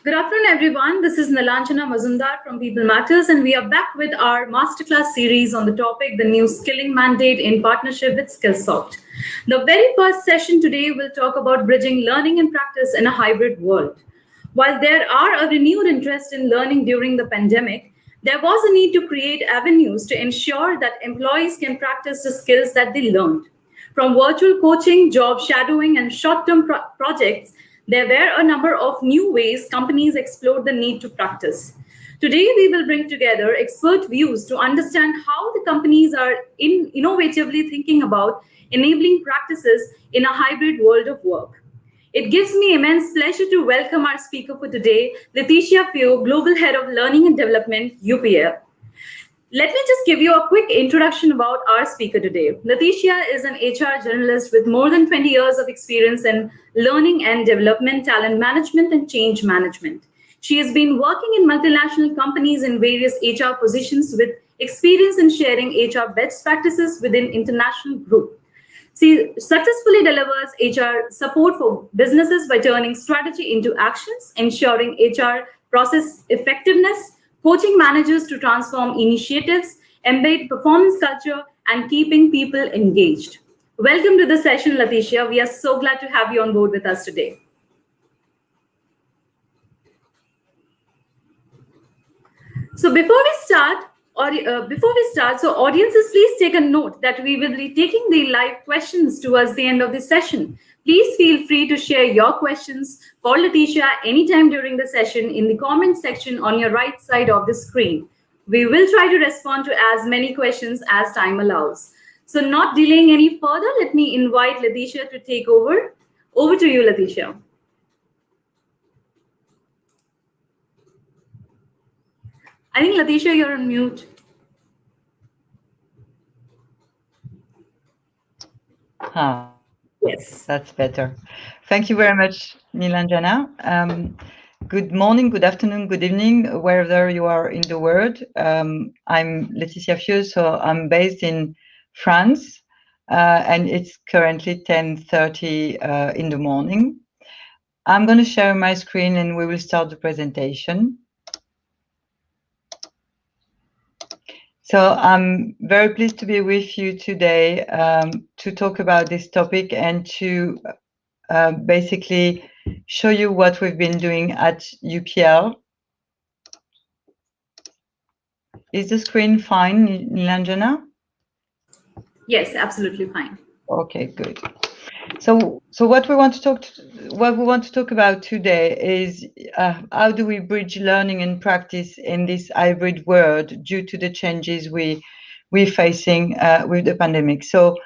Good afternoon, everyone. This is Nilanjana Mazumdar from People Matters, and we are back with our Masterclass series on the topic the new skilling mandate in partnership with Skillsoft. The very first session today will talk about bridging learning and practice in a hybrid world. While there are a renewed interest in learning during the pandemic, there was a need to create avenues to ensure that employees can practice the skills that they learned. From virtual coaching, job shadowing, and short term projects, there were a number of new ways companies explored the need to practice. Today, we will bring together expert views to understand how the companies are innovatively thinking about enabling practices in a hybrid world of work. It gives me immense pleasure to welcome our speaker for today, Leticia Fio, Global Head of Learning and Development, UPL. Let me just give you a quick introduction about our speaker today. Leticia is an HR journalist with more than 20 years of experience in learning and development, talent management, and change management. She has been working in multinational companies in various HR positions with experience in sharing HR best practices within international group. She successfully delivers HR support for businesses by turning strategy into actions, ensuring HR process effectiveness, coaching managers to transform initiatives, embed performance culture, and keeping people engaged. Welcome to the session, Leticia. We are so glad to have you on board with us today. So so audiences, please take a note that we will be taking the live questions towards the end of the session. Please feel free to share your questions for Leticia anytime during the session in the comment section on your right side of the screen. We will try to respond to as many questions as time allows. So not delaying any further, let me invite Leticia to take over. Over to you, Leticia. I think, Leticia, you're on mute. Yes. That's better. Thank you very much, Nilanjana. Good morning, good afternoon, good evening, wherever you are in the world. I'm Laetitia Fieux, so I'm based in France, and it's currently 10:30 in the morning. I'm going to share my screen and we will start the presentation. So I'm very pleased to be with you today to talk about this topic and to basically show you what we've been doing at UPL. Is the screen fine, Nilanjana? Yes, absolutely fine. Okay, good. So what we want to talk about today is how do we bridge learning and practice in this hybrid world due to the changes we're facing with the pandemic. So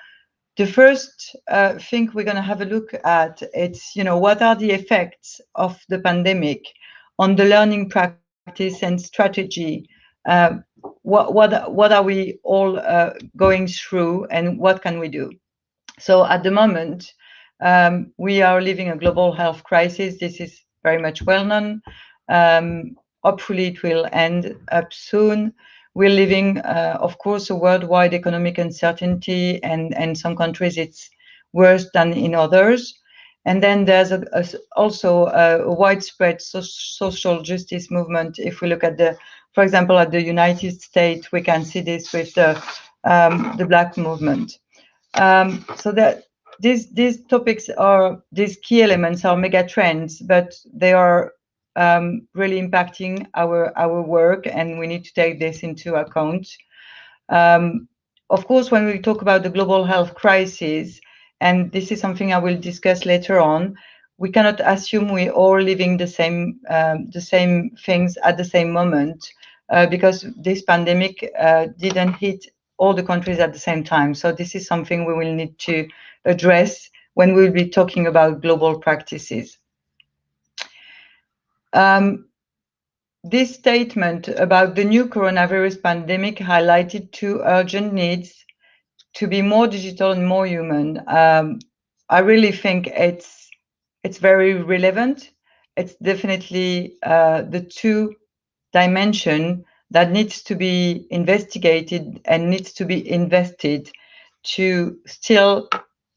the first thing we're going to have a look at, it's, what are the effects of the pandemic on the learning practice and strategy? What are we all going through and what can we do? So at the moment, we are living a global health crisis. This is very much well known. Hopefully it will end up soon. We're living, of course, a worldwide economic uncertainty, and in some countries it's worse than in others. And then there's also a widespread social justice movement. If we look at for example, at the United States, we can see this with the Black movement. So that these topics these key elements are mega trends, but they are really impacting our work, and we need to take this into account. Of course, when we talk about the global health crisis, and this is something I will discuss later on, we cannot assume we're all living the same things at the same moment, because this pandemic didn't hit all the countries at the same time. So this is something we will need to address when we'll be talking about global practices. This statement about the new coronavirus pandemic highlighted two urgent needs: to be more digital and more human. I really think it's very relevant. It's definitely the two dimension that needs to be investigated and needs to be invested to still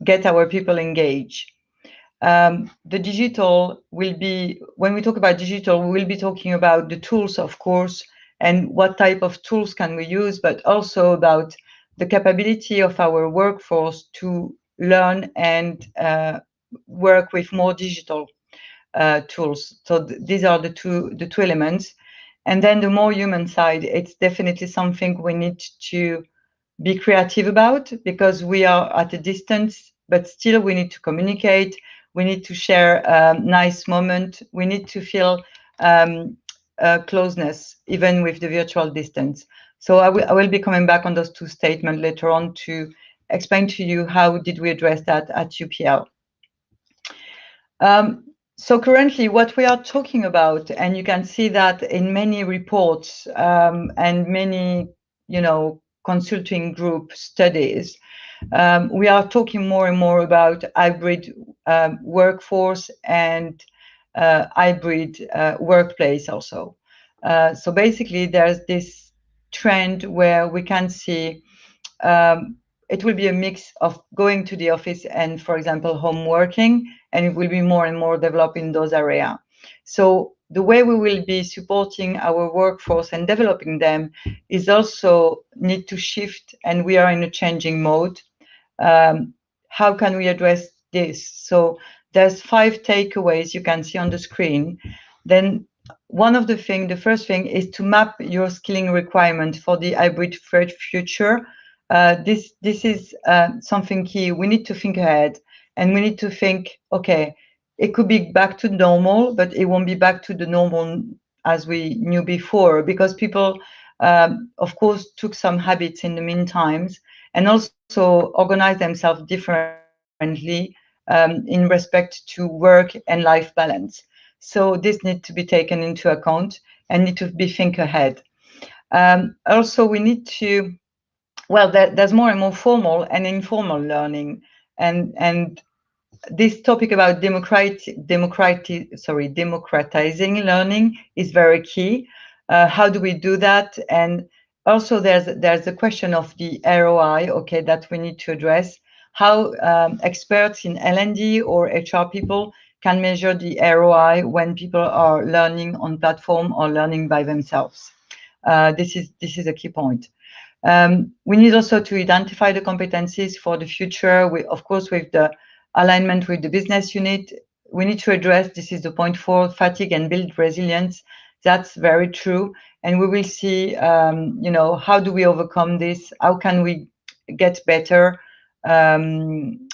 get our people engaged. The digital will be, when we talk about digital, we will be talking about the tools, of course, and what type of tools can we use, but also about the capability of our workforce to learn and work with more digital tools. So these are the two elements. And then the more human side, it's definitely something we need to be creative about, because we are at a distance, but still we need to communicate. We need to share a nice moment. We need to feel closeness, even with the virtual distance. So I will be coming back on those two statements later on to explain to you how did we address that at UPL. So currently, what we are talking about, and you can see that in many reports and many, consulting group studies, we are talking more and more about hybrid workforce and hybrid workplace also. So basically, there's this trend where we can see it will be a mix of going to the office and, for example, home working, and it will be more and more developed in those areas. So the way we will be supporting our workforce and developing them is also need to shift, and we are in a changing mode. How can we address this? So there's 5 takeaways you can see on the screen. Then the first thing is to map your skilling requirement for the hybrid future. This is something key. We need to think ahead, and we need to think, okay, it could be back to normal, but it won't be back to the normal as we knew before, because people, of course, took some habits in the meantime, and also organize themselves differently in respect to work and life balance. So this needs to be taken into account and need to be think ahead. Also, we need to, well, there's more and more formal and informal learning, and this topic about democratizing learning is very key. How do we do that? And also there's the question of the ROI, okay, that we need to address. How experts in L&D or HR people can measure the ROI when people are learning on platform or learning by themselves. This is a key point. We need also to identify the competencies for the future. Of course, with the alignment with the business unit, we need to address, this is the point 4, fatigue and build resilience. That's very true. And we will see, how do we overcome this? How can we get better and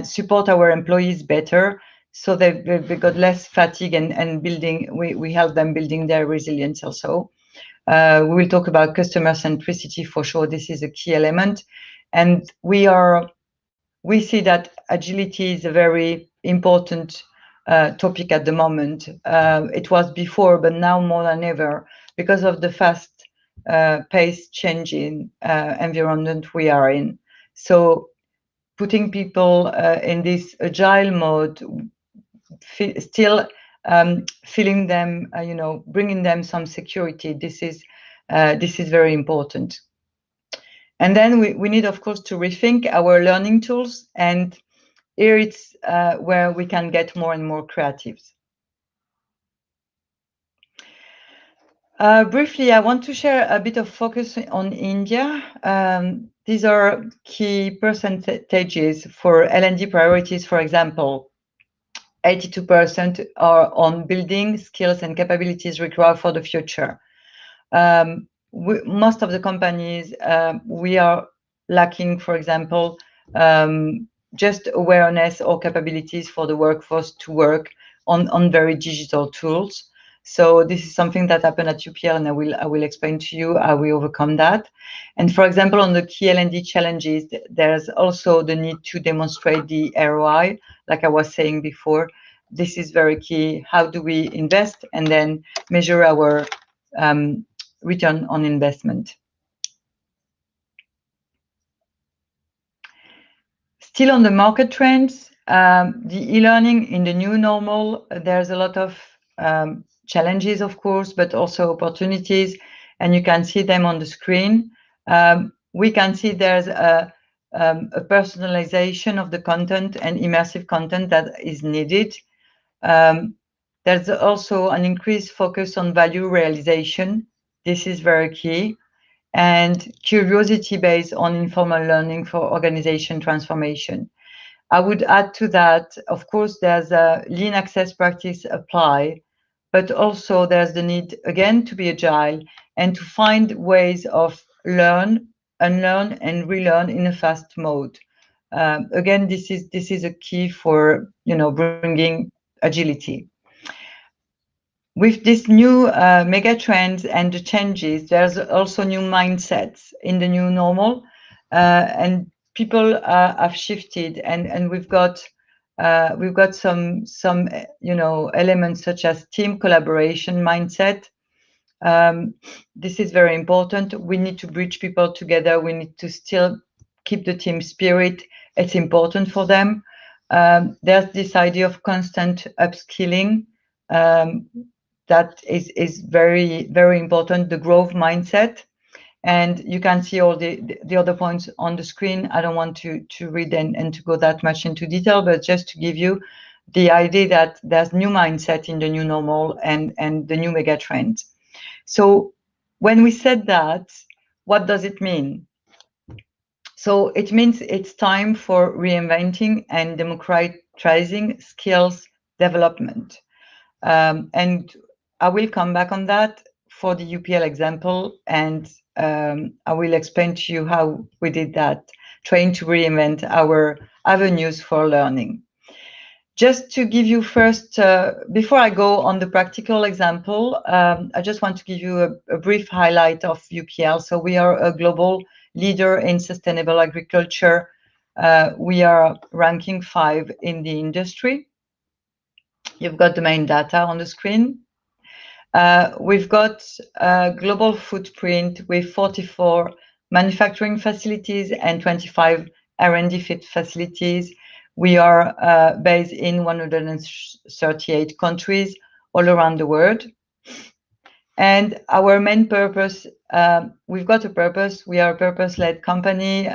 support our employees better so they've got less fatigue and building, we help them building their resilience also. We will talk about customer centricity for sure. This is a key element. And we see that agility is a very important topic at the moment. It was before, but now more than ever, because of the fast pace changing environment we are in. So putting people in this agile mode, still feeling them, bringing them some security. This is very important. And then we need, of course, to rethink our learning tools, and here it's where we can get more and more creative. Briefly, I want to share a bit of focus on India. These are key percentages for L&D priorities, for example. 82% are on building skills and capabilities required for the future. Most of the companies, we are lacking, for example, just awareness or capabilities for the workforce to work on very digital tools. So this is something that happened at UPL, and I will explain to you how we overcome that. And for example, on the key L&D challenges, there's also the need to demonstrate the ROI, like I was saying before. This is very key. How do we invest and then measure our return on investment? Still on the market trends, the e-learning in the new normal, there's a lot of challenges, of course, but also opportunities, and you can see them on the screen. We can see there's a a personalization of the content and immersive content that is needed. Um, there's also an increased focus on value realization. This is very key. And curiosity based on informal learning for organization transformation. I would add to that, of course, there's a lean access practice apply, but also there's the need again to be agile and to find ways of learn, unlearn, and relearn in a fast mode. Again, this is a key for bringing agility. With these new mega trends and the changes, there's also new mindsets in the new normal, and people have shifted, and we've got some elements such as team collaboration mindset. This is very important. We need to bridge people together. We need to still keep the team spirit. It's important for them. There's this idea of constant upskilling. That is very, very important, the growth mindset. And you can see all the other points on the screen. I don't want to read and to go that much into detail, but just to give you the idea that there's new mindset in the new normal and the new mega trends. So when we said that, what does it mean? So it means it's time for reinventing and democratizing skills development. And I will come back on that for the UPL example, and I will explain to you how we did that, trying to reinvent our avenues for learning. Just to give you first, before I go on the practical example, I just want to give you a brief highlight of UPL. So we are a global leader in sustainable agriculture. We are ranking 5 in the industry. You've got the main data on the screen. We've got a global footprint with 44 manufacturing facilities and 25 R&D fit facilities. We are based in 138 countries all around the world. And our main purpose, we've got a purpose. We are a purpose-led company.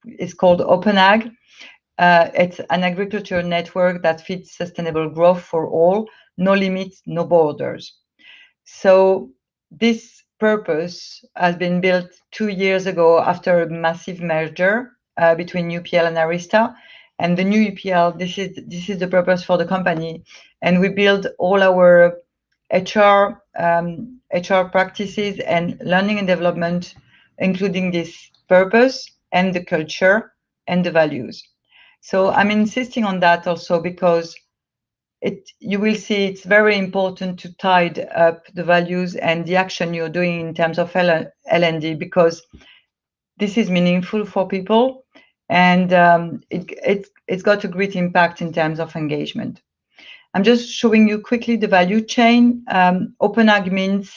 It's called Open Ag. It's an agricultural network that feeds sustainable growth for all, no limits, no borders. So this purpose has been built 2 years ago after a massive merger between UPL and Arista. And the new UPL, this is the purpose for the company. And we build all our HR practices and learning and development, including this purpose and the culture and the values. So I'm insisting on that also because you will see it's very important to tie up the values and the action you're doing in terms of L&D, because this is meaningful for people, and it's got a great impact in terms of engagement. I'm just showing you quickly the value chain. Open Ag means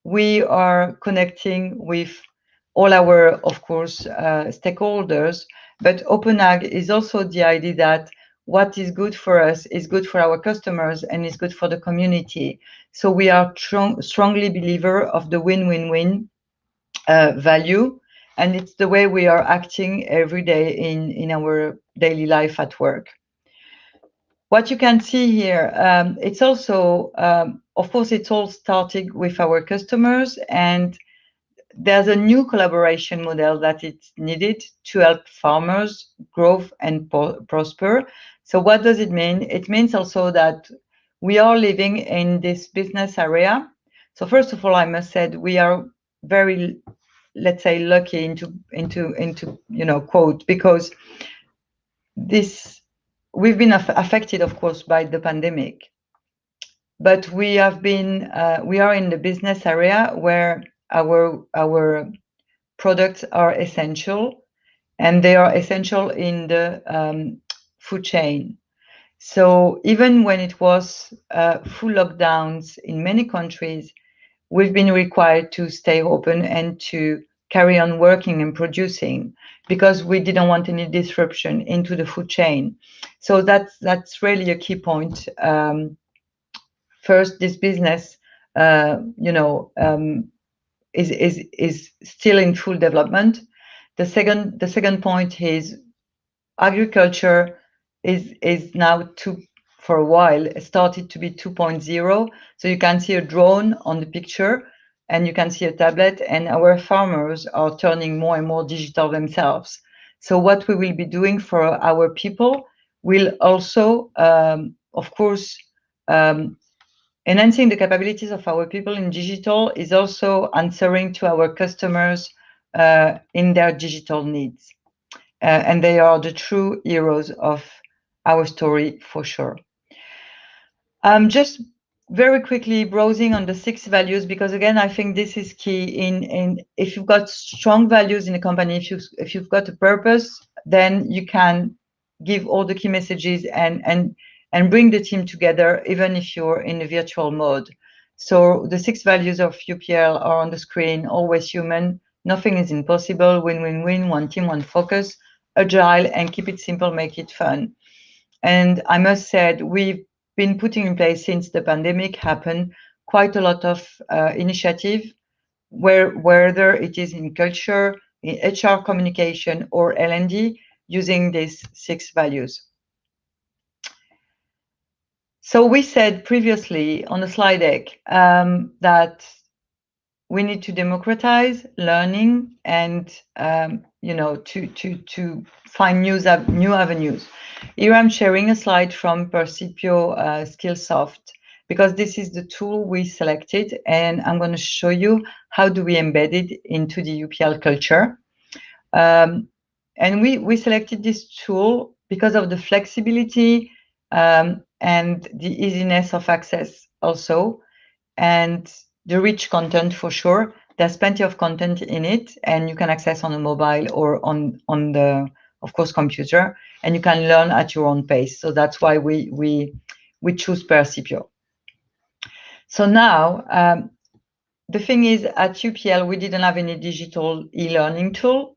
we are connecting with all our, of course, stakeholders, but Open Ag is also the idea that what is good for us is good for our customers and is good for the community. So we are strongly believer of the win-win-win value, and it's the way we are acting every day in our daily life at work. What you can see here, it's also, of course, it's all starting with our customers, and there's a new collaboration model that it's needed to help farmers grow and prosper. So what does it mean? It means also that we are living in this business area. So first of all, I must say we are very, let's say, lucky into quote, because we've been affected, of course, by the pandemic, but we are in the business area where our products are essential, and they are essential in the food chain. So even when it was full lockdowns in many countries, we've been required to stay open and to carry on working and producing because we didn't want any disruption into the food chain. So that's really a key point. First, this business, is still in full development. The second point is agriculture is now for a while it started to be 2.0. So you can see a drone on the picture and you can see a tablet, and our farmers are turning more and more digital themselves. So what we will be doing for our people will also, of course, enhancing the capabilities of our people in digital is also answering to our customers in their digital needs. And they are the true heroes of our story for sure. Just very quickly browsing on the 6 values, because again, I think this is key in if you've got strong values in a company, if you've got a purpose, then you can give all the key messages and bring the team together, even if you're in a virtual mode. So the 6 values of UPL are on the screen: always human, nothing is impossible, win-win-win, one team, one focus, agile, and keep it simple, make it fun. And I must say, we've been putting in place since the pandemic happened quite a lot of initiative, whether it is in culture, in HR communication, or L&D, using these 6 values. So we said previously on the slide deck that we need to democratize learning and to find new avenues. Here I'm sharing a slide from Percipio Skillsoft, because this is the tool we selected, and I'm going to show you how do we embed it into the UPL culture. And we selected this tool because of the flexibility and the easiness of access also, and the rich content for sure. There's plenty of content in it, and you can access on a mobile or on the, of course, computer, and you can learn at your own pace. So that's why we choose Percipio. So now the thing is, at UPL we didn't have any digital e-learning tool.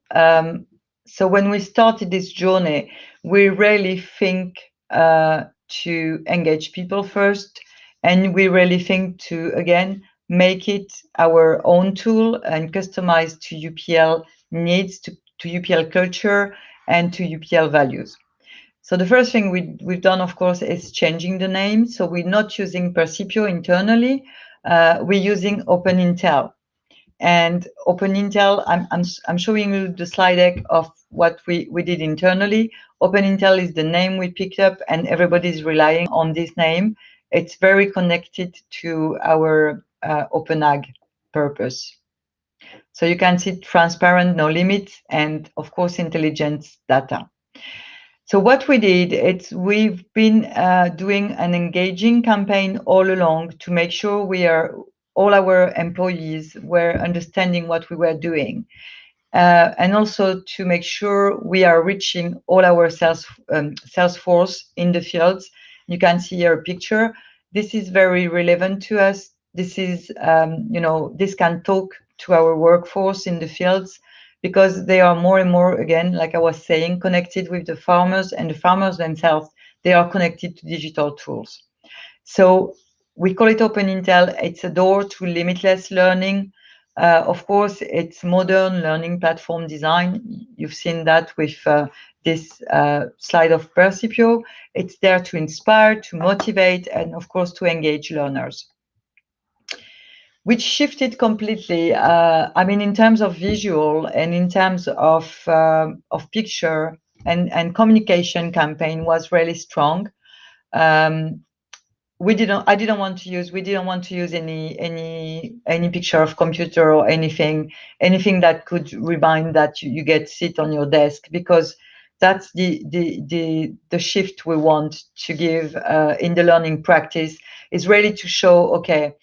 So when we started this journey, we really think to engage people first, and we really think to, again, make it our own tool and customize to UPL needs, to UPL culture, and to UPL values. So the first thing we've done, of course, is changing the name. So we're not using Percipio internally. We're using OpenIntel. And OpenIntel, I'm showing you the slide deck of what we did internally. OpenIntel is the name we picked up, and everybody's relying on this name. It's very connected to our OpenAg purpose. So you can see transparent, no limits, and of course, intelligence data. So what we did, we've been doing an engaging campaign all along to make sure all our employees were understanding what we were doing, and also to make sure we are reaching all our sales force in the fields. You can see here a picture. This is very relevant to us. This is, this can talk to our workforce in the fields, because they are more and more, again, like I was saying, connected with the farmers, and the farmers themselves, they are connected to digital tools. So we call it OpenIntel. It's a door to limitless learning. Of course, it's modern learning platform design. You've seen that with this slide of Percipio. It's there to inspire, to motivate, and of course, to engage learners. Which shifted completely. In terms of visual and in terms of picture and communication, campaign was really strong. We didn't want to use any picture of computer or anything that could remind that you get sit on your desk, because that's the shift we want to give in the learning practice, is really to show, okay,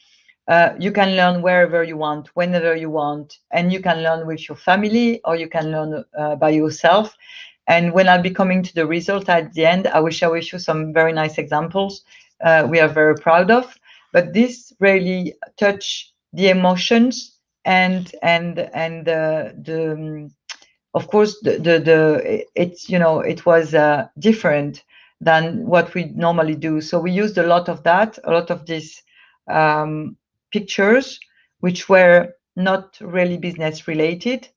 you can learn wherever you want, whenever you want, and you can learn with your family, or you can learn by yourself. And when I'll be coming to the result at the end, I will share with you some very nice examples we are very proud of. But this really touched the emotions and of course it was different than what we normally do. So we used a lot of these pictures, which were not really business related,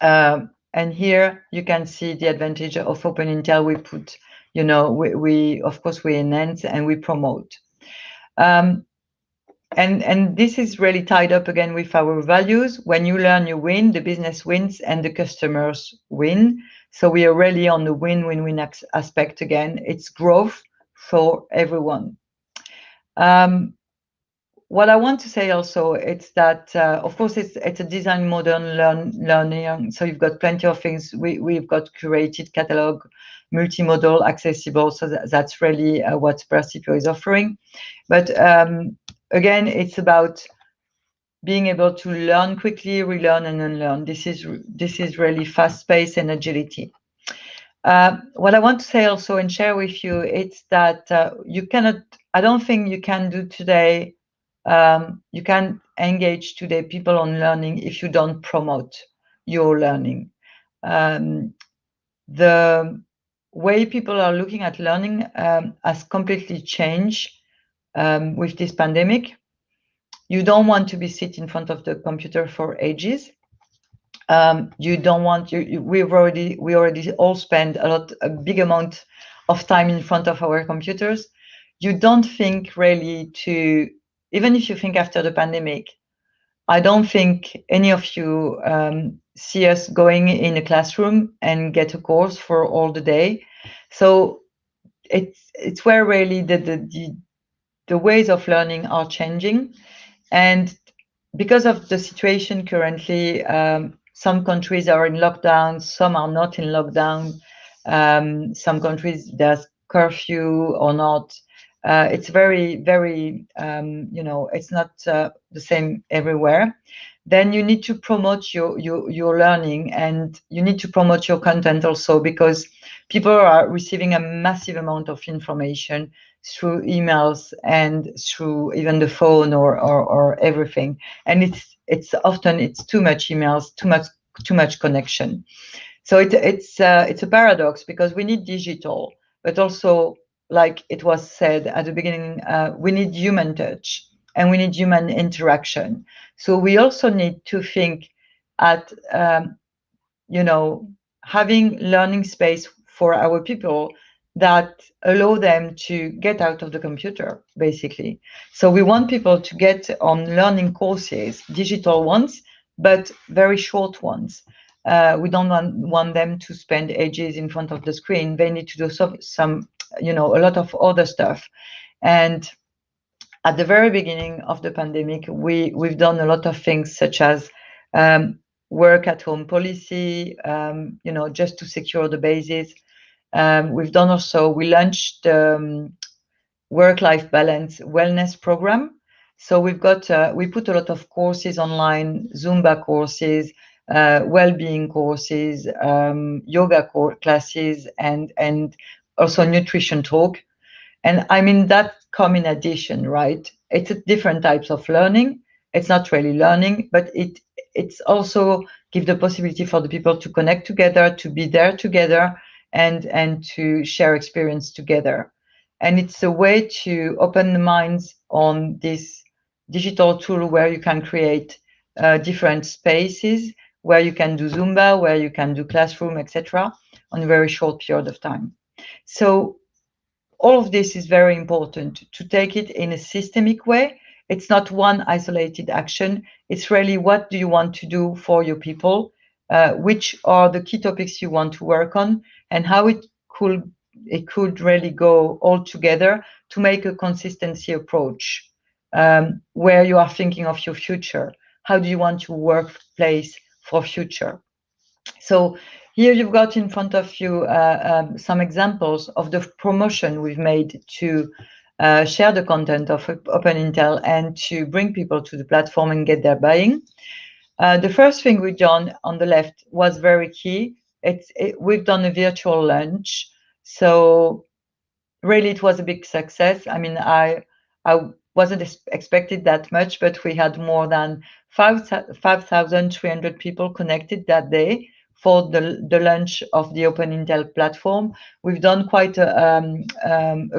And here you can see the advantage of Open Intel. We put, we of course we enhance and we promote. And this is really tied up again with our values. When you learn, you win, the business wins, and the customers win. So we are really on the win-win-win aspect again. It's growth for everyone. What I want to say also, it's that, of course, it's a design modern learning. So you've got plenty of things. We've got curated catalog, multimodal, accessible. So that's really what Percipio is offering. But again, it's about being able to learn quickly, relearn and unlearn. This is really fast pace and agility. What I want to say also and share with you, it's that you cannot, I don't think you can do today, you can engage today people on learning if you don't promote your learning. The way people are looking at learning has completely changed with this pandemic. You don't want to be sitting in front of the computer for ages. You don't want we already all spend a big amount of time in front of our computers. You don't think really to, even if you think after the pandemic, I don't think any of you see us going in a classroom and get a course for all the day. So it's where really the ways of learning are changing. And because of the situation currently, some countries are in lockdown, some are not in lockdown. Some countries, there's curfew or not. It's very, very, it's not the same everywhere. Then you need to promote your learning, and you need to promote your content also, because people are receiving a massive amount of information through emails and through even the phone or everything. And it's often too much emails, too much connection. So it's a paradox, because we need digital, but also, like it was said at the beginning, we need human touch and we need human interaction. So we also need to think at having learning space for our people that allow them to get out of the computer, basically. So we want people to get on learning courses, digital ones, but very short ones. We don't want them to spend ages in front of the screen. They need to do some a lot of other stuff. And at the very beginning of the pandemic, we've done a lot of things, such as work at home policy, just to secure the bases. We've done also, we launched work-life balance wellness program. So we put a lot of courses online, Zumba courses, well-being courses, yoga classes, and also nutrition talk. And I mean, that come in addition, right? It's a different types of learning. It's not really learning, but it's also give the possibility for the people to connect together, to be there together, and to share experience together. And it's a way to open the minds on this digital tool where you can create different spaces, where you can do Zumba, where you can do classroom, etc., on a very short period of time. So all of this is very important to take it in a systemic way. It's not one isolated action. It's really, what do you want to do for your people? Which are the key topics you want to work on, and how it could really go all together to make a consistency approach, where you are thinking of your future. How do you want your workplace for future? So here you've got in front of you some examples of the promotion we've made to share the content of Open Intel and to bring people to the platform and get their buying. The first thing we've done on the left was very key. We've done a virtual lunch. So really, it was a big success. I mean, I wasn't expected that much, but we had more than 5,300 people connected that day for the launch of the Open Intel platform. We've done quite a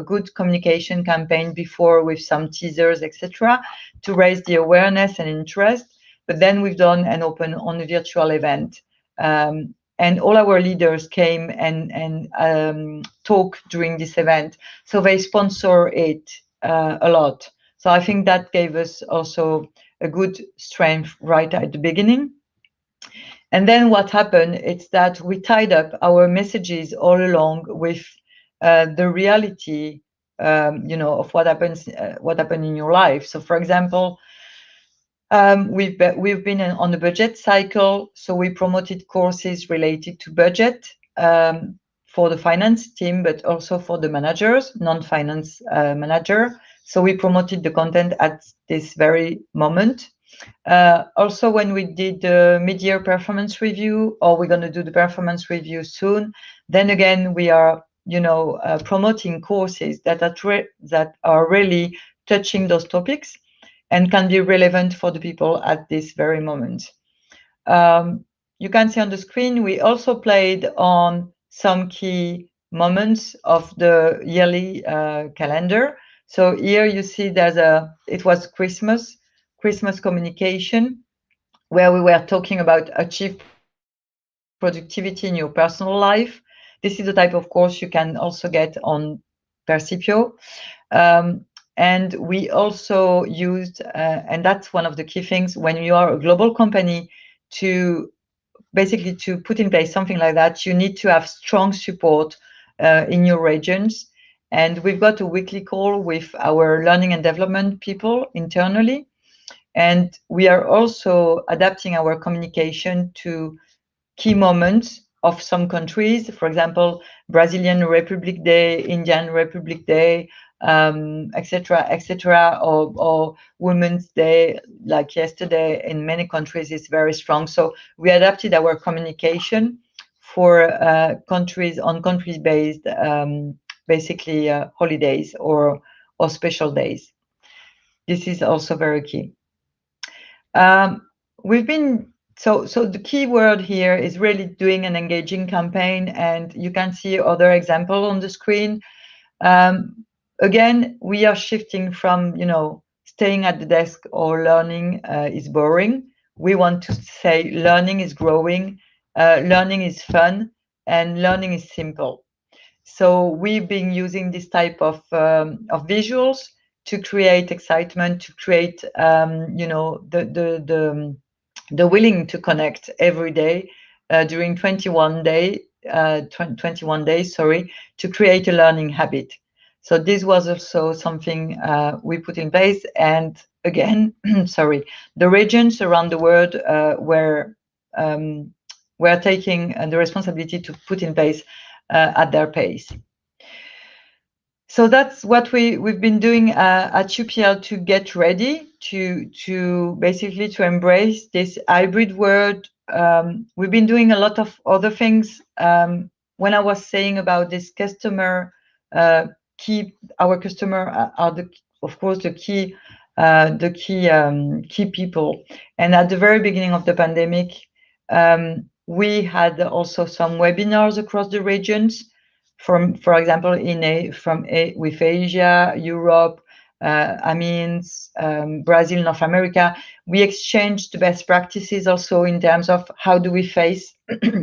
good communication campaign before, with some teasers, etc., to raise the awareness and interest. But then we've done an open on a virtual event and all our leaders came and talk during this event. So they sponsor it a lot. So I think that gave us also a good strength right at the beginning. And then what happened is that we tied up our messages all along with the reality, of what happened in your life. So, for example, we've been on the budget cycle, so we promoted courses related to budget for the finance team, but also for the managers, non-finance manager. So we promoted the content at this very moment. Also, when we did the mid-year performance review, or we're going to do the performance review soon, then again we are, promoting courses that are really touching those topics and can be relevant for the people at this very moment. You can see on the screen, we also played on some key moments of the yearly calendar. So here you see it was Christmas communication, where we were talking about achieve productivity in your personal life. This is the type of course you can also get on Percipio. And we also used, and that's one of the key things when you are a global company, to basically to put in place something like that, you need to have strong support in your regions. And we've got a weekly call with our learning and development people internally. And we are also adapting our communication to key moments of some countries, for example, Brazilian Republic Day, Indian Republic Day, etc., or Women's Day, like yesterday in many countries, is very strong. So we adapted our communication for countries based, basically holidays or special days. This is also very key. We've been so the key word here is really doing an engaging campaign, and you can see other example on the screen. Again, we are shifting from staying at the desk or learning is boring. We want to say learning is growing, learning is fun, and learning is simple. So we've been using this type of visuals to create excitement, to create the willing to connect every day during 21 days, to create a learning habit. So this was also something we put in place. And again, the regions around the world were taking the responsibility to put in place at their pace. So that's what we've been doing at UPL to get ready to basically to embrace this hybrid world. We've been doing a lot of other things. When I was saying about this customer, our customer are of course the key people. And at the very beginning of the pandemic, we had also some webinars across the regions. For example, with Asia, Europe, Brazil, North America, we exchanged the best practices also in terms of how do we face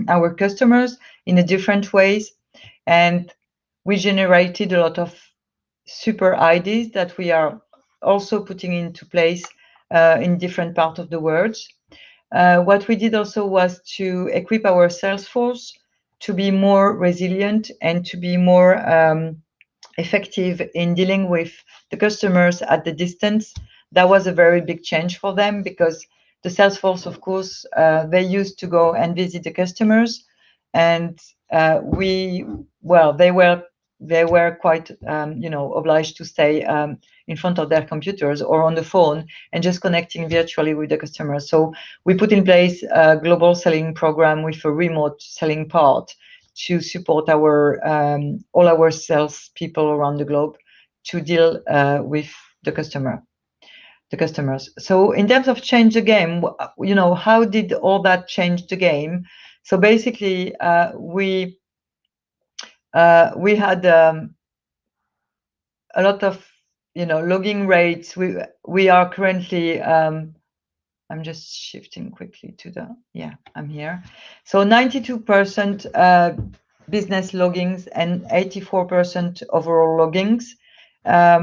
our customers in a different ways, and we generated a lot of super ideas that we are also putting into place in different parts of the world. What we did also was to equip our sales force to be more resilient and to be more effective in dealing with the customers at the distance. That was a very big change for them, because the sales force, of course, they used to go and visit the customers, and they were quite obliged to stay in front of their computers or on the phone and just connecting virtually with the customers. So we put in place a global selling program with a remote selling part to support all our sales people around the globe to deal with the customers. So in terms of change the game, how did all that change the game? So basically, we had a lot of logging rates. We are currently I'm just shifting quickly to the, yeah, I'm here. So 92% business logins and 84% overall logins.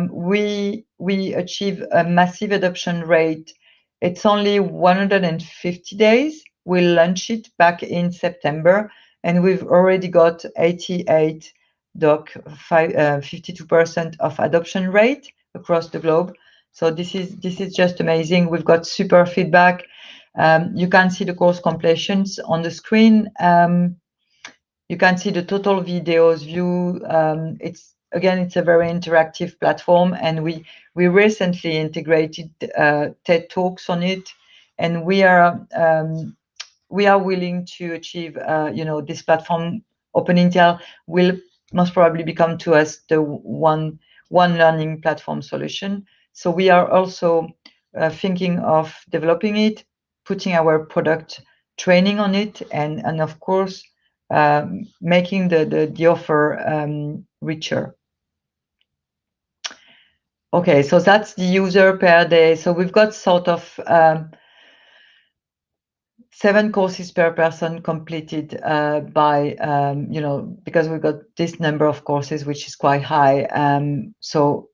We achieve a massive adoption rate. It's only 150 days. We launched it back in September, and we've already got 88 52% of adoption rate across the globe. So this is just amazing. We've got super feedback. You can see the course completions on the screen. You can see the total videos view. It's a very interactive platform, and we recently integrated TED Talks on it, and we are willing to achieve. This platform, Open Intel, will most probably become to us the one learning platform solution. So we are also thinking of developing it, putting our product training on it, and of course making the offer richer. Okay, so that's the user per day. So we've got sort of 7 courses per person completed by, because we've got this number of courses, which is quite high. So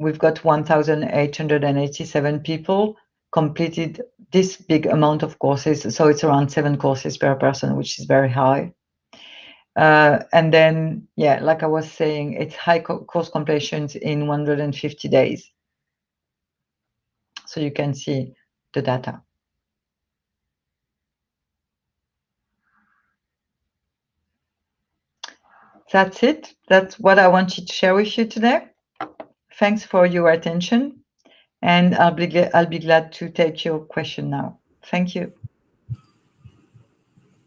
we've got 1,887 people completed this big amount of courses. So it's around 7 courses per person, which is very high. And then, yeah, like I was saying, it's high course completions in 150 days. So you can see the data. That's it. That's what I wanted to share with you today. Thanks for your attention, and I'll be glad to take your question now. Thank you.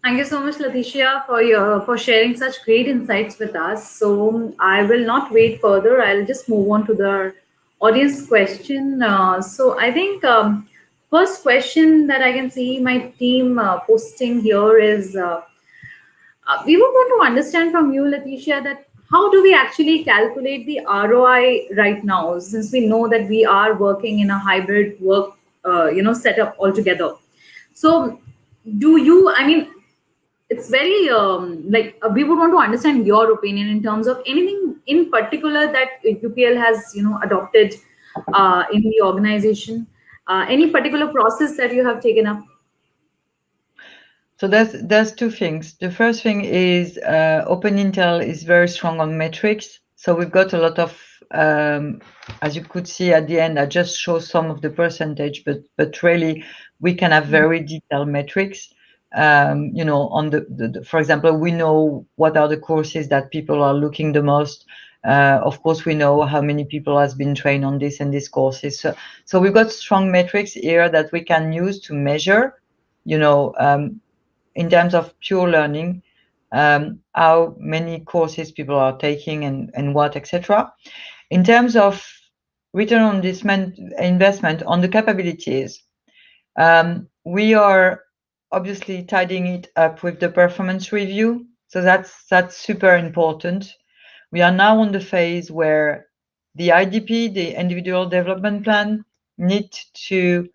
Thank you so much, Letitia, for sharing such great insights with us. So I will not wait further. I'll just move on to the audience question. So I think first question that I can see my team posting here is we would want to understand from you, Letitia, that how do we actually calculate the ROI right now, since we know that we are working in a hybrid work, setup altogether. So, do you? I mean, it's very we would want to understand your opinion in terms of anything in particular that UPL has adopted in the organization. Any particular process that you have taken up? So there's 2 things. The first thing is Open Intel is very strong on metrics. So we've got a lot of, as you could see at the end, I just show some of the percentage, but really we can have very detailed metrics. On for example, we know what are the courses that people are looking the most. Of course, we know how many people has been trained on this and these courses. So we've got strong metrics here that we can use to measure, in terms of pure learning, how many courses people are taking and what, etc. In terms of return on investment on the capabilities, we are obviously tidying it up with the performance review. So that's super important. We are now on the phase where the IDP, the individual development plan, need to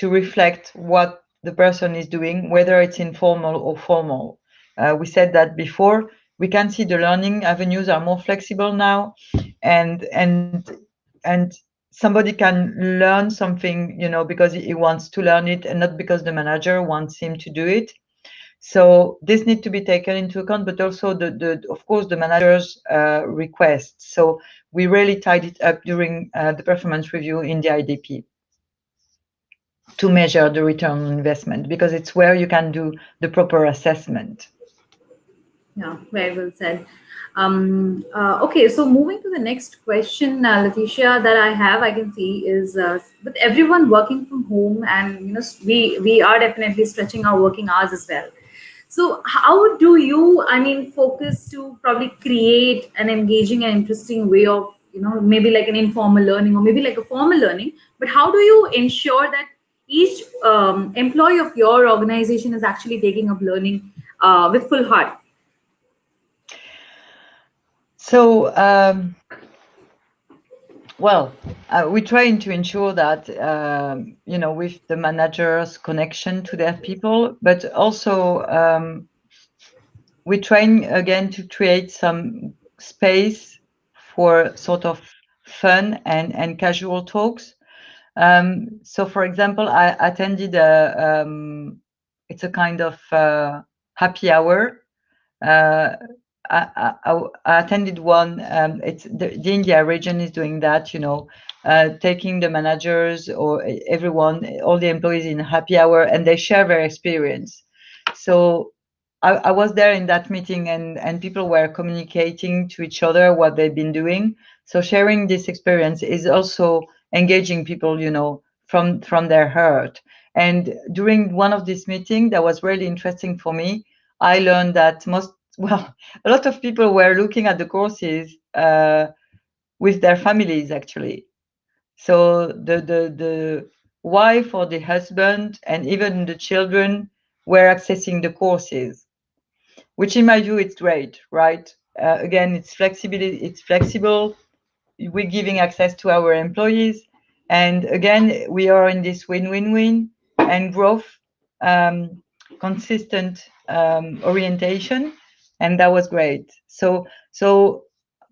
reflect what the person is doing, whether it's informal or formal. We said that before. We can see the learning avenues are more flexible now, and somebody can learn something, because he wants to learn it, and not because the manager wants him to do it. So this needs to be taken into account, but also of course the manager's requests. So we really tied it up during the performance review in the IDP to measure the return on investment, because it's where you can do the proper assessment. Yeah, very well said. Okay, so moving to the next question, Letitia, that I have, I can see is with everyone working from home, and we are definitely stretching our working hours as well. So how do you, focus to probably create an engaging and interesting way of, maybe like an informal learning or maybe like a formal learning, but how do you ensure that each employee of your organization is actually taking up learning with full heart? So Well, we're trying to ensure that with the managers' connection to their people, but also we're trying again to create some space for sort of fun and casual talks. So, for example, I attended it's a kind of happy hour. uh, I attended one. It's the India region is doing that, taking the managers or everyone, all the employees in happy hour, and they share their experience. So I was there in that meeting, and people were communicating to each other what they've been doing. So sharing this experience is also engaging people, from their heart. And during one of these meetings, that was really interesting for me. I learned that well, a lot of people were looking at the courses with their families, actually. So the wife or the husband and even the children were accessing the courses, which in my view it's great, right? Again, it's flexibility. It's flexible. We're giving access to our employees, and again, we are in this win-win-win and growth, um, consistent orientation, and that was great. So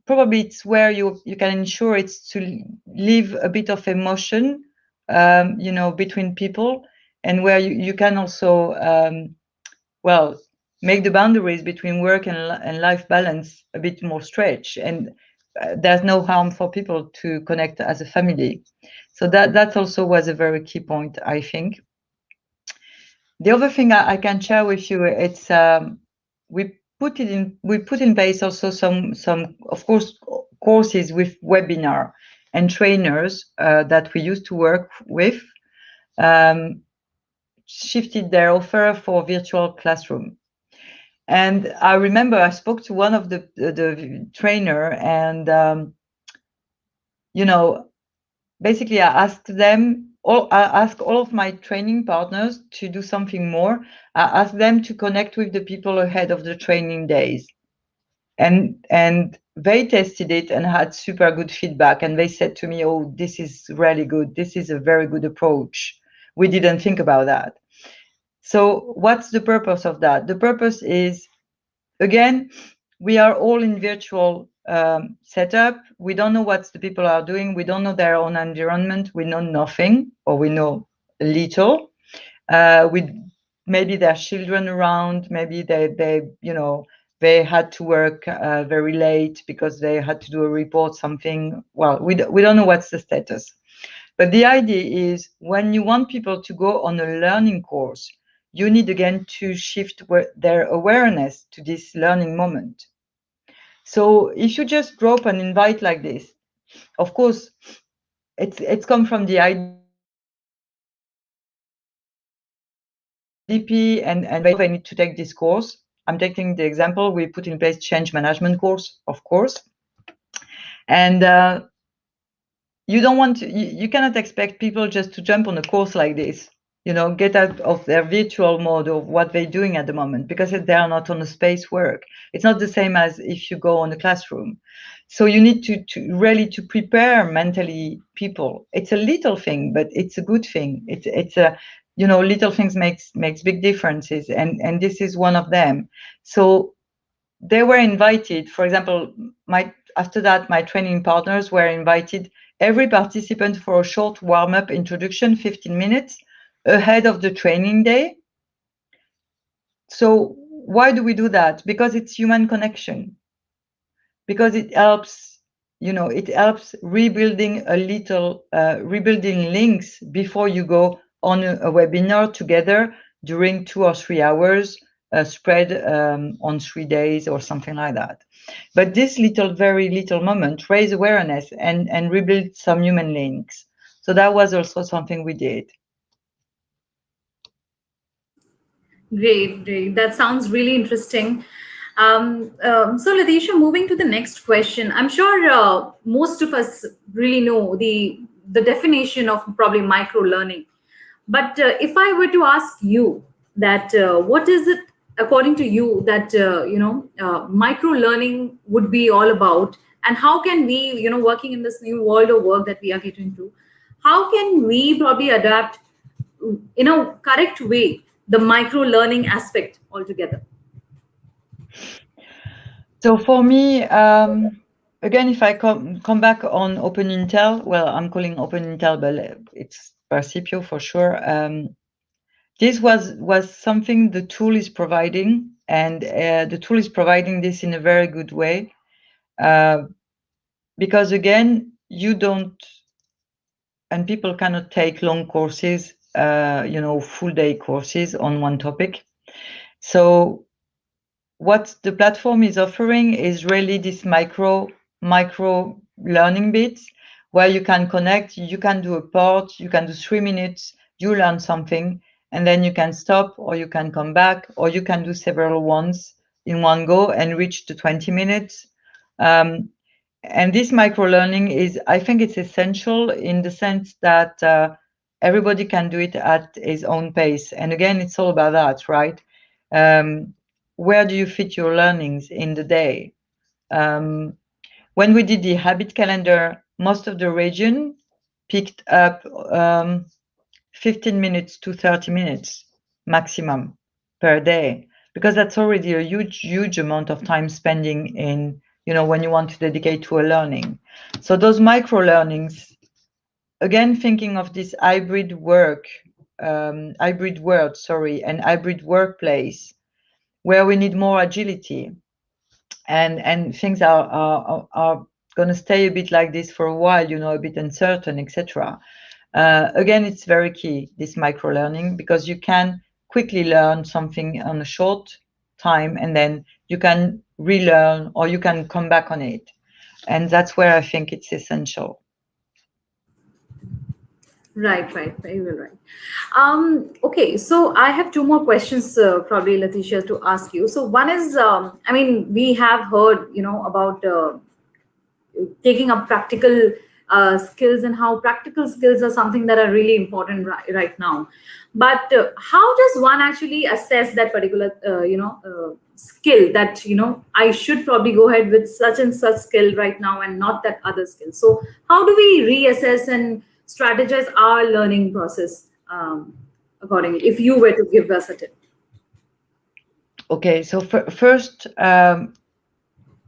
probably it's where you can ensure it's to leave a bit of emotion, between people, and where you can also well, make the boundaries between work and life balance a bit more stretch. And there's no harm for people to connect as a family. So that also was a very key point, I think. The other thing I can share with you, it's we put in place also some of course courses with webinar and trainers that we used to work with, um, shifted their offer for virtual classroom. And I remember I spoke to one of the trainer, and you know, basically I asked them all. I asked all of my training partners to do something more. I asked them to connect with the people ahead of the training days, and they tested it and had super good feedback. And they said to me, "Oh, this is really good. This is a very good approach. We didn't think about that." So, what's the purpose of that? The purpose is, again, we are all in virtual setup. We don't know what the people are doing. We don't know their own environment. We know nothing, or we know little. With maybe their children around, maybe they had to work very late because they had to do a report, something. Well, we don't know what's the status. But the idea is, when you want people to go on a learning course, you need again to shift their awareness to this learning moment. So if you just drop an invite like this, of course, it's come from the IDP, and they need to take this course. I'm taking the example, we put in place change management course, of course. And you don't want to, you cannot expect people just to jump on a course like this, get out of their virtual mode of what they're doing at the moment, because they are not on a space work. It's not the same as if you go on a classroom. So you need to really to prepare mentally people. It's a little thing, but it's a good thing. It's a, little things makes big differences, and this is one of them. So they were invited. For example, after that, my training partners were invited, every participant, for a short warm-up introduction, 15 minutes ahead of the training day. So why do we do that? Because it's human connection. Because it helps, rebuilding rebuilding links before you go on a webinar together during 2 or 3 hours, spread on 3 days or something like that. But this very little moment raise awareness and rebuild some human links. So that was also something we did. Great, great. That sounds really interesting. So, Letitia, moving to the next question, I'm sure most of us really know the definition of probably micro learning. But if I were to ask you that, what is it according to you that micro learning would be all about? and how can we, working in this new world of work that we are getting to, how can we probably adapt in a correct way the micro learning aspect altogether? So for me, again, if I come back on Open Intel, well, I'm calling Open Intel, but it's Percipio for sure. This was something the tool is providing, and the tool is providing this in a very good way, because again, you don't, and people cannot take long courses, full day courses on one topic. So what the platform is offering is really this micro learning bits where you can connect, you can do a part, you can do 3 minutes, you learn something, and then you can stop, or you can come back, or you can do several ones in one go and reach the 20 minutes. And this micro learning is, I think it's essential in the sense that everybody can do it at his own pace. And again, it's all about that, right? Where do you fit your learnings in the day? When we did the habit calendar, most of the region picked up 15 minutes to 30 minutes maximum per day, because that's already a huge amount of time spending in, when you want to dedicate to a learning. So those micro learnings, again, thinking of this hybrid world, and hybrid workplace, where we need more agility, and things are going to stay a bit like this for a while, a bit uncertain, etc. Again, it's very key, this micro learning, because you can quickly learn something on a short time, and then you can relearn, or you can come back on it. And that's where I think it's essential. Right, right, very well, right. Okay, so I have two more questions, probably, Letitia, to ask you. So one is, I mean, we have heard, about taking up practical skills, and how practical skills are something that are really important right now. But how does one actually assess that particular, skill that, I should probably go ahead with such and such skill right now and not that other skill? So how do we reassess and strategize our learning process accordingly, if you were to give us a tip? Okay, so first,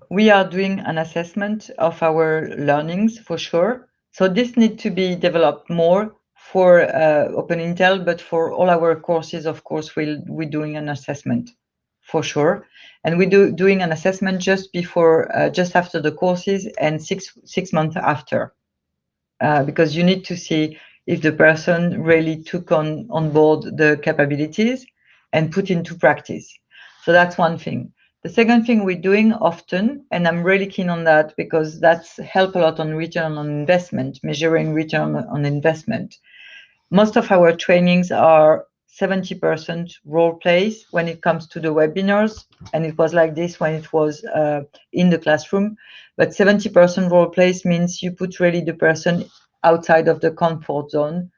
we are doing an assessment of our learnings for sure. So this needs to be developed more for Open Intel, but for all our courses, of course, we're doing an assessment for sure. And we doing an assessment just before, just after the courses, and six months after, because you need to see if the person really took on board the capabilities and put into practice. So that's one thing. The second thing we're doing often, and I'm really keen on that because that's help a lot on return on investment, measuring return on investment. Most of our trainings are 70% role plays when it comes to the webinars, and it was like this when it was in the classroom. But 70% role plays means you put really the person outside of the comfort zone.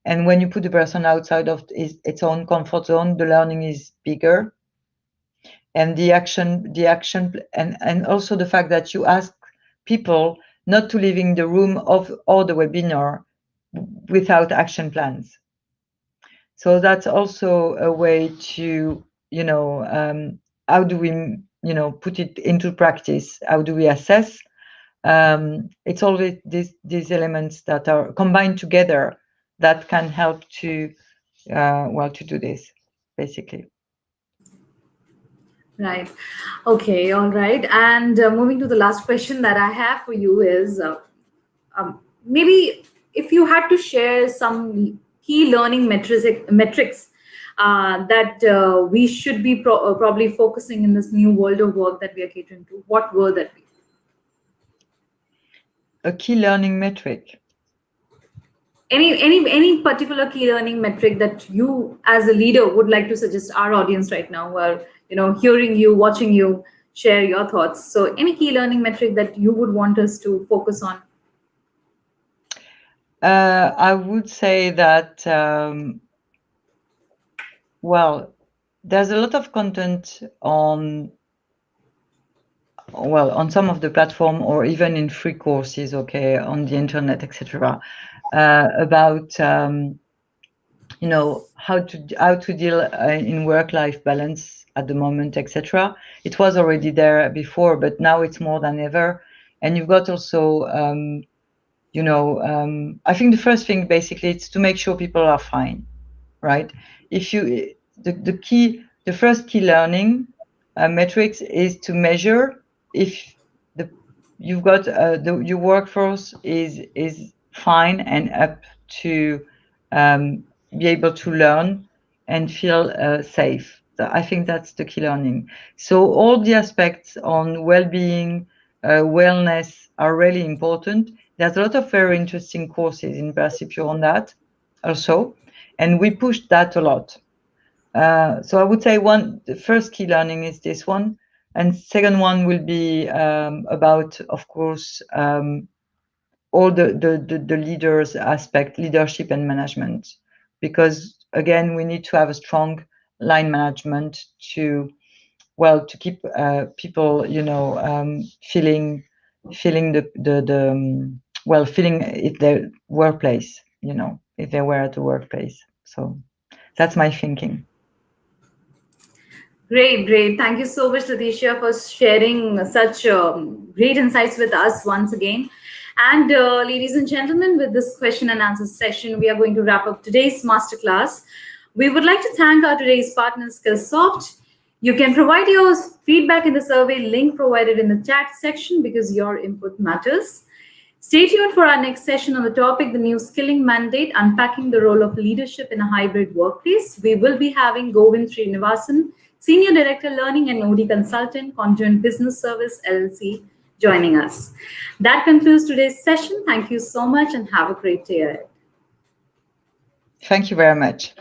And when you put the person outside of its own comfort zone, the learning is bigger. And the action, and also the fact that you ask people not to leave in the room or the webinar without action plans. So that's also a way to, how do we, put it into practice? How do we assess? It's always these elements that are combined together that can help to, to do this, basically. Right. Okay. All right. And moving to the last question that I have for you is, maybe if you had to share some key learning metrics that we should be probably focusing in this new world of work that we are catering to, what were that be? A key learning metric. Any particular key learning metric that you as a leader would like to suggest our audience right now, who are hearing you, watching you share your thoughts? So any key learning metric that you would want us to focus on? I would say that, there's a lot of content on well, on some of the platform or even in free courses, okay, on the internet, etc., about how to deal in work-life balance at the moment, etc. It was already there before, but now it's more than ever. And you've got also, I think the first thing basically is to make sure people are fine, right? If you the first key learning metrics is to measure if the you've got your workforce is fine and up to be able to learn and feel safe. So I think that's the key learning. So all the aspects on well-being, wellness are really important. There's a lot of very interesting courses in Percipio on that also, and we pushed that a lot. So I would say the first key learning is this one, and second one will be about, of course, all the leaders aspect, leadership and management, because again we need to have a strong line management to keep people feeling feeling if their workplace, if they were at the workplace. So that's my thinking. Great, great. Thank you so much, Letitia, for sharing such great insights with us once again. And ladies and gentlemen, with this question and answer session, we are going to wrap up today's masterclass. We would like to thank our today's partner, Skillsoft. You can provide your feedback in the survey link provided in the chat section because your input matters. Stay tuned for our next session on the topic, the new skilling mandate, unpacking the role of leadership in a hybrid workplace. We will be having Govind Srinivasan, Senior Director Learning and OD Consultant, Conjoint Business Service LLC, joining us. That concludes today's session. Thank you so much and have a great day ahead. Thank you very much.